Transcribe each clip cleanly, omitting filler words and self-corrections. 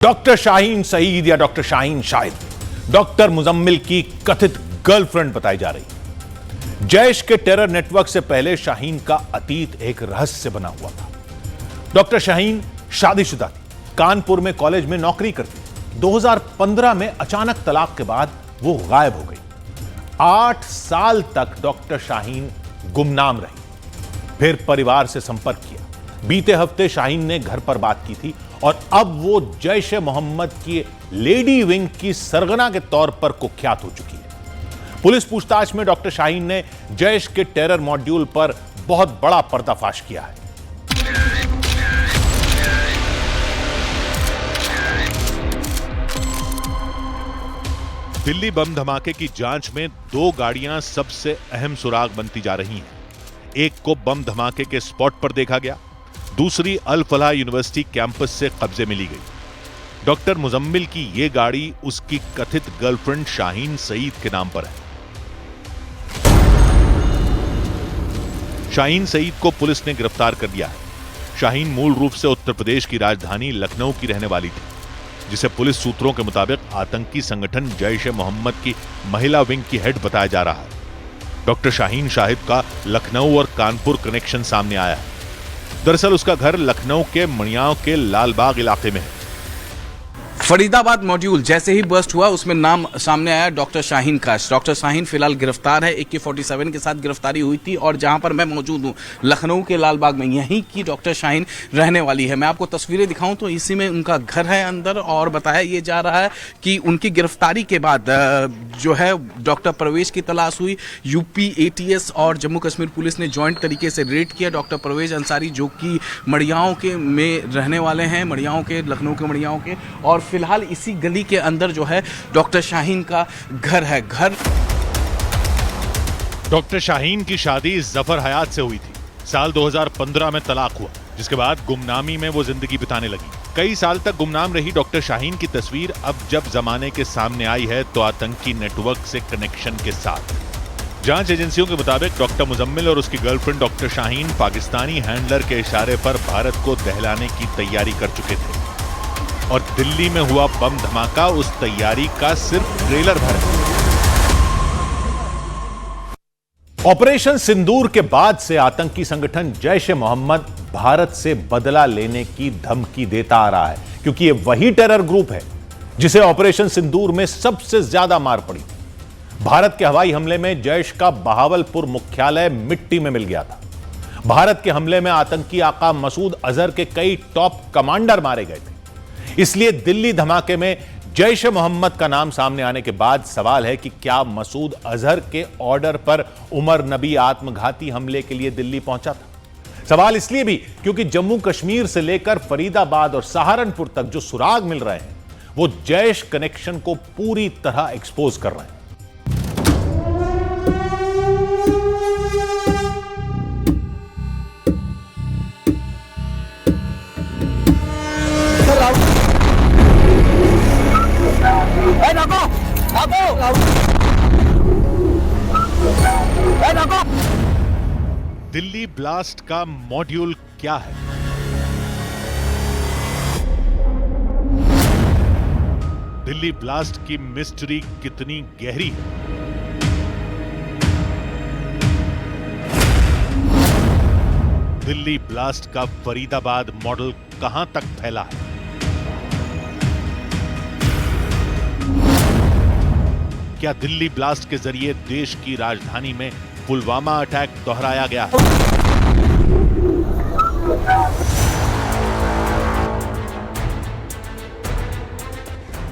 Doctor Shaheen Saeed या doctor Shaheen Shahid doctor Muzammil की कथित गर्लफ्रेंड बताई जा रही है। जैश के टेरर नेटवर्क से पहले शाहीन का अतीत एक रहस्य बना हुआ था। डॉक्टर शाहीन शादीशुदा थी, कानपुर में कॉलेज में नौकरी करती। 2015 में अचानक तलाक के बाद वो गायब हो गई। 8 साल तक डॉक्टर शाहीन गुमनाम रही, फिर परिवार से संपर्क किया। बीते हफ्ते शाहीन ने घर पर बात की थी और अब वो जैश ए मोहम्मद की लेडी विंग की सरगना के तौर पर कुख्यात हो चुकी है। पुलिस पूछताछ में डॉक्टर शाहीन ने जैश के टेरर मॉड्यूल पर बहुत बड़ा पर्दाफाश किया है। दिल्ली बम धमाके की जांच में 2 गाड़ियां सबसे अहम सुराग बनती जा रही हैं। एक को बम धमाके के स्पॉट पर देखा गया, दूसरी अल फलाह यूनिवर्सिटी कैंपस से कब्जे में ली गई। डॉक्टर मुजम्मिल की यह गाड़ी उसकी कथित गर्लफ्रेंड शाहीन सईद के नाम पर है। शाहीन सईद को पुलिस ने गिरफ्तार कर लिया है। शाहीन मूल रूप से उत्तर प्रदेश की राजधानी लखनऊ की रहने वाली थी, जिसे पुलिस सूत्रों के मुताबिक आतंकी संगठन जैश ए मोहम्मद की महिला विंग की हेड बताया जा रहा है। डॉक्टर शाहीन शाहिद का लखनऊ और कानपुर कनेक्शन सामने आया है। दरअसल उसका घर लखनऊ के मणियाओं के लालबाग इलाके में है। फरीदाबाद मॉड्यूल जैसे ही बर्स्ट हुआ उसमें नाम सामने आया डॉक्टर शाहीन का। डॉक्टर शाहीन फिलहाल गिरफ्तार है। AK-47 के साथ गिरफ्तारी हुई थी और जहां पर मैं मौजूद हूं लखनऊ के लालबाग में, यहीं की डॉक्टर शाहीन रहने वाली है। मैं आपको तस्वीरें दिखाऊं तो इसी में उनका घर है अंदर, और बताया ये जा रहा है कि उनकी गिरफ्तारी के बाद जो है डॉक्टर परवेज की तलाश हुई। UP ATS और जम्मू कश्मीर पुलिस ने ज्वाइंट तरीके से रेड किया। डॉक्टर परवेज अंसारी जो कि मड़ियाओं के में रहने वाले हैं, मड़ियाओं के, लखनऊ के मड़ियाओं के, और फिलहाल इसी गली के अंदर जो है डॉक्टर शाहीन का घर है। डॉक्टर शाहीन की शादी जफर हयात से हुई थी। साल 2015 में तलाक हुआ, जिसके बाद गुमनामी में वो जिंदगी बिताने लगी। कई साल तक गुमनाम रही डॉक्टर शाहीन की तस्वीर अब जब जमाने के सामने आई है तो आतंकी नेटवर्क से कनेक्शन के साथ। जांच एजेंसियों के मुताबिक डॉक्टर मुजम्मिल और उसकी girlfriend doctor Shaheen Pakistani handler के इशारे पर भारत को दहलाने की तैयारी कर चुके थे, और दिल्ली में हुआ बम धमाका उस तैयारी का सिर्फ ट्रेलर भर है। ऑपरेशन सिंदूर के बाद से आतंकी संगठन जैश ए मोहम्मद भारत से बदला लेने की धमकी देता आ रहा है, क्योंकि यह वही टेरर ग्रुप है जिसे ऑपरेशन सिंदूर में सबसे ज्यादा मार पड़ी। भारत के हवाई हमले में जैश का बहावलपुर मुख्यालय मिट्टी में मिल गया था। भारत के हमले में आतंकी आका मसूद अजहर के कई टॉप कमांडर मारे गए थे। इसलिए दिल्ली धमाके में जैश ए मोहम्मद का नाम सामने आने के बाद सवाल है कि क्या मसूद अजहर के ऑर्डर पर उमर नबी आत्मघाती हमले के लिए दिल्ली पहुंचा था। सवाल इसलिए भी क्योंकि जम्मू कश्मीर से लेकर फरीदाबाद और सहारनपुर तक जो सुराग मिल रहे हैं वो जैश कनेक्शन को पूरी तरह एक्सपोज कर रहे हैं। दिल्ली ब्लास्ट का मॉड्यूल क्या है? दिल्ली ब्लास्ट की मिस्ट्री कितनी गहरी है? दिल्ली ब्लास्ट का फरीदाबाद मॉडल कहां तक फैला है? क्या दिल्ली ब्लास्ट के जरिए देश की राजधानी में पुलवामा अटैक दोहराया गया है?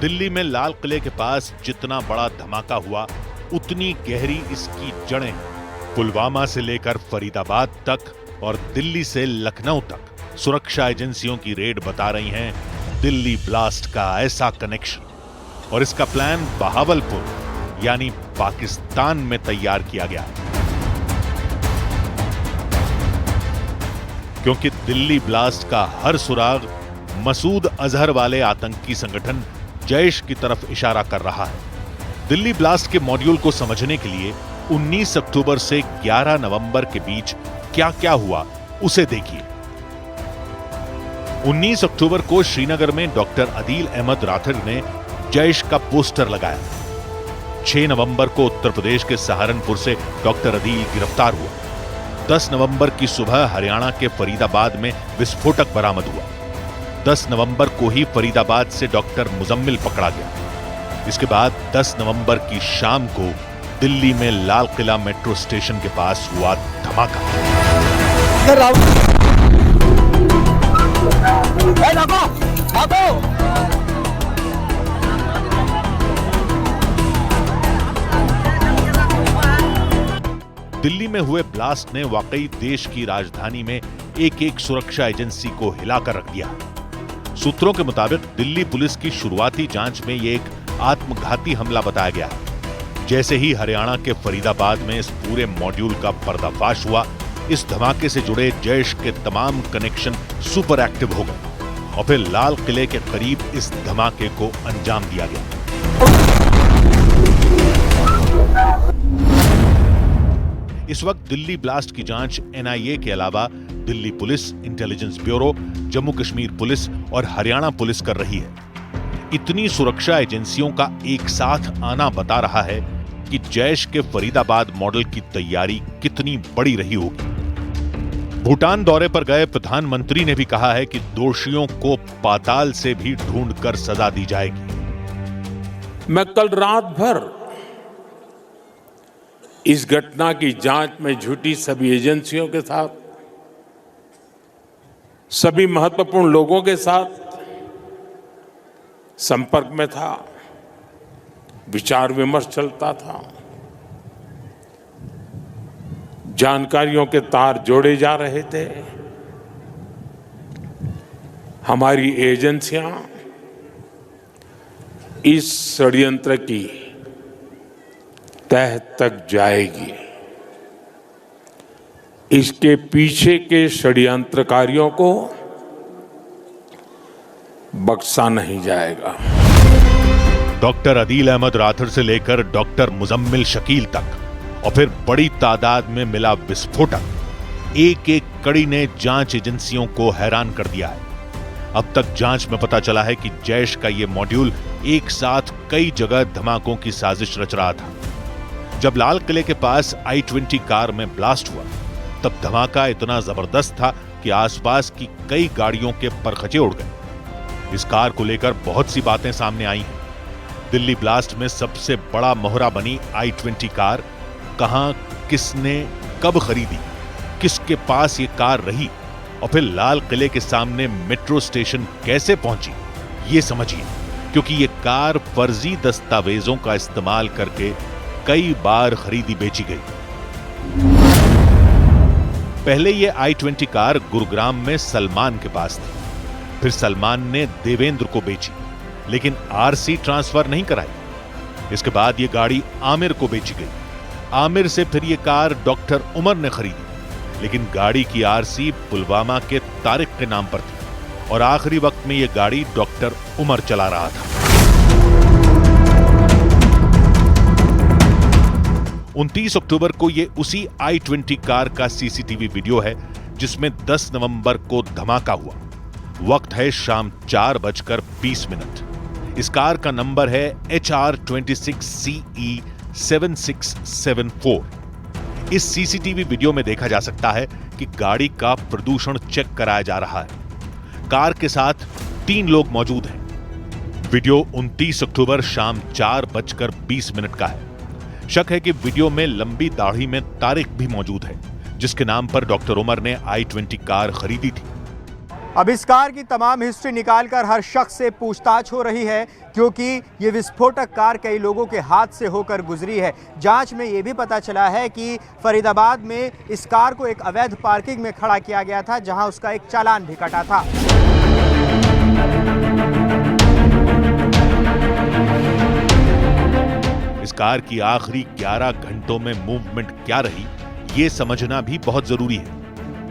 दिल्ली में लाल किले के पास जितना बड़ा धमाका हुआ उतनी गहरी इसकी जड़ें पुलवामा से लेकर फरीदाबाद तक और दिल्ली से लखनऊ तक। सुरक्षा एजेंसियों की रेड बता रही हैं दिल्ली ब्लास्ट का ऐसा कनेक्शन, और इसका प्लान बहावलपुर यानी पाकिस्तान में तैयार किया गया है, क्योंकि दिल्ली ब्लास्ट का हर सुराग मसूद अजहर वाले आतंकी संगठन जैश की तरफ इशारा कर रहा है। दिल्ली ब्लास्ट के मॉड्यूल को समझने के लिए 19 अक्टूबर से 11 नवंबर के बीच क्या क्या हुआ उसे देखिए। 19 अक्टूबर को श्रीनगर में डॉक्टर अदील अहमद राठर ने जैश का पोस्टर लगाया। 6 नवंबर को उत्तर प्रदेश के सहारनपुर से डॉक्टर अदील गिरफ्तार हुआ। 10 नवंबर की सुबह हरियाणा के फरीदाबाद में विस्फोटक बरामद हुआ। 10 नवंबर को ही फरीदाबाद से डॉक्टर मुजम्मिल पकड़ा गया। इसके बाद 10 नवंबर की शाम को दिल्ली में लाल किला मेट्रो स्टेशन के पास हुआ धमाका। दिल्ली में हुए ब्लास्ट ने वाकई देश की राजधानी में एक एक सुरक्षा एजेंसी को हिलाकर रख दिया। सूत्रों के मुताबिक दिल्ली पुलिस की शुरुआती जांच में यह एक आत्मघाती हमला बताया गया। जैसे ही हरियाणा के फरीदाबाद में इस पूरे मॉड्यूल का पर्दाफाश हुआ, इस धमाके से जुड़े जैश के तमाम कनेक्शन सुपर एक्टिव हो गए और फिर लाल किले के करीब इस धमाके को अंजाम दिया गया। इस वक्त दिल्ली ब्लास्ट की जांच एनआईए के अलावा Delhi police, intelligence bureau, Jammu Kashmir police और हरियाणा पुलिस कर रही है। इतनी सुरक्षा एजेंसियों का एक साथ आना बता रहा है कि जैश के फरीदाबाद मॉडल की तैयारी कितनी बड़ी रही होगी। भूटान दौरे पर गए प्रधानमंत्री ने भी कहा है कि दोषियों को पाताल से भी ढूंढकर सजा दी जाएगी। मैं कल रात भर इस घटना की जांच में जुटी सभी एजेंसियों के साथ, सभी महत्वपूर्ण लोगों के साथ संपर्क में था, विचार विमर्श चलता था, जानकारियों के तार जोड़े जा रहे थे। हमारी एजेंसियां इस षड्यंत्र की तह तक जाएगी। इसके पीछे के षड्यंत्रकारियों को बख्शा नहीं जाएगा। डॉक्टर अदील अहमद राठर से लेकर डॉक्टर मुजम्मिल शकील तक और फिर बड़ी तादाद में मिला विस्फोटक, एक एक कड़ी ने जांच एजेंसियों को हैरान कर दिया है। अब तक जांच में पता चला है कि जैश का यह मॉड्यूल एक साथ कई जगह धमाकों की साजिश रच रहा था। जब लाल किले के पास I-20 कार में ब्लास्ट हुआ, तब धमाका इतना जबरदस्त था कि आसपास की कई गाड़ियों के परखचे उड़ गए। इस कार को लेकर बहुत सी बातें सामने आई हैं। दिल्ली ब्लास्ट में सबसे बड़ा मोहरा बनी I-20 कार कहां, किसने, कब खरीदी, किसके पास ये कार रही और फिर लाल किले के सामने मेट्रो स्टेशन कैसे पहुंची, ये समझिए, क्योंकि ये कार फर्जी दस्तावेजों का इस्तेमाल करके कई बार खरीदी बेची गई। पहले ये I-20 कार गुरुग्राम में सलमान के पास थी, फिर सलमान ने देवेंद्र को बेची, लेकिन आरसी ट्रांसफर नहीं कराई। इसके बाद ये गाड़ी आमिर को बेची गई। आमिर से फिर ये कार डॉक्टर उमर ने खरीदी, लेकिन गाड़ी की आरसी पुलवामा के तारिक के नाम पर थी और आखिरी वक्त में ये गाड़ी डॉक्टर उमर चला रहा था। 29 अक्टूबर को ये उसी I-20 कार का सीसीटीवी वीडियो है जिसमें 10 नवंबर को धमाका हुआ। वक्त है शाम 4:20। इस कार का नंबर है HR26CE 7674। इस सीसीटीवी वीडियो में देखा जा सकता है कि गाड़ी का प्रदूषण चेक कराया जा रहा है। कार के साथ 3 लोग मौजूद हैं। वीडियो 29 अक्टूबर शाम 4:20 का है। शक है कि वीडियो में लंबी दाढ़ी में तारिक भी मौजूद है, जिसके नाम पर डॉक्टर उमर ने I-20 कार खरीदी थी। अब इस कार की तमाम हिस्ट्री निकालकर हर शख्स से पूछताछ हो रही है, क्योंकि ये विस्फोटक कार कई लोगों के हाथ से होकर गुजरी है। जांच में ये भी पता चला है कि फरीदाबाद में इस कार को एक अवैध पार्किंग में खड़ा किया गया था, जहां उसका एक चालान भी कटा था। इस कार की आखिरी 11 घंटों में मूवमेंट क्या रही, ये समझना भी बहुत जरूरी है,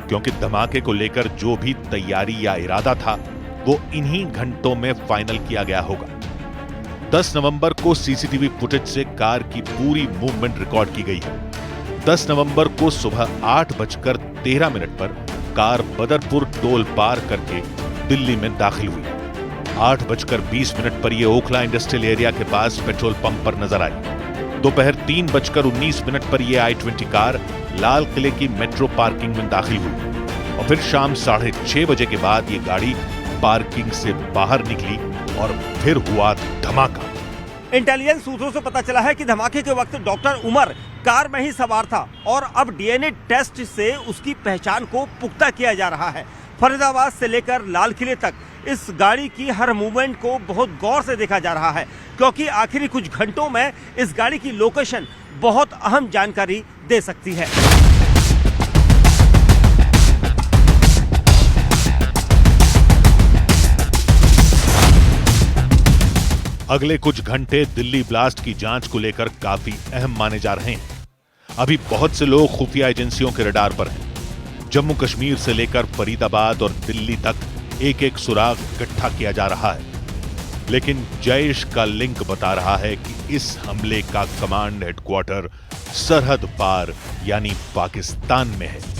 क्योंकि धमाके को लेकर जो भी तैयारी या इरादा था वो इन्हीं घंटों में फाइनल किया गया होगा। 10 नवंबर को सीसीटीवी फुटेज से कार की पूरी मूवमेंट रिकॉर्ड की गई है। 10 नवंबर को सुबह 8:13 पर कार बदरपुर टोल पार करके दिल्ली में दाखिल हुई। 8:20 पर यह ओखला इंडस्ट्रियल एरिया के पास पेट्रोल पंप पर नजर आई। दोपहर 3:19 पर यह I-20 कार लाल किले की मेट्रो पार्किंग में दाखिल हुई और फिर शाम 6:30 बजे के बाद यह गाड़ी पार्किंग से बाहर निकली और फिर हुआ धमाका। इंटेलिजेंस सूत्रों से पता चला है कि धमाके के वक्त डॉक्टर उमर कार में ही सवार था और अब डीएनए टेस्ट से उसकी पहचान को पुख्ता किया जा रहा है। फरीदाबाद से लेकर लाल किले तक इस गाड़ी की हर मूवमेंट को बहुत गौर से देखा जा रहा है, क्योंकि आखिरी कुछ घंटों में इस गाड़ी की लोकेशन बहुत अहम जानकारी दे सकती है। अगले कुछ घंटे दिल्ली ब्लास्ट की जांच को लेकर काफी अहम माने जा रहे हैं। अभी बहुत से लोग खुफिया एजेंसियों के रडार पर हैं। जम्मू कश्मीर से लेकर फरीदाबाद और दिल्ली तक एक एक सुराग इकट्ठा किया जा रहा है, लेकिन जैश का लिंक बता रहा है कि इस हमले का कमांड हेडक्वार्टर सरहद पार यानी पाकिस्तान में है।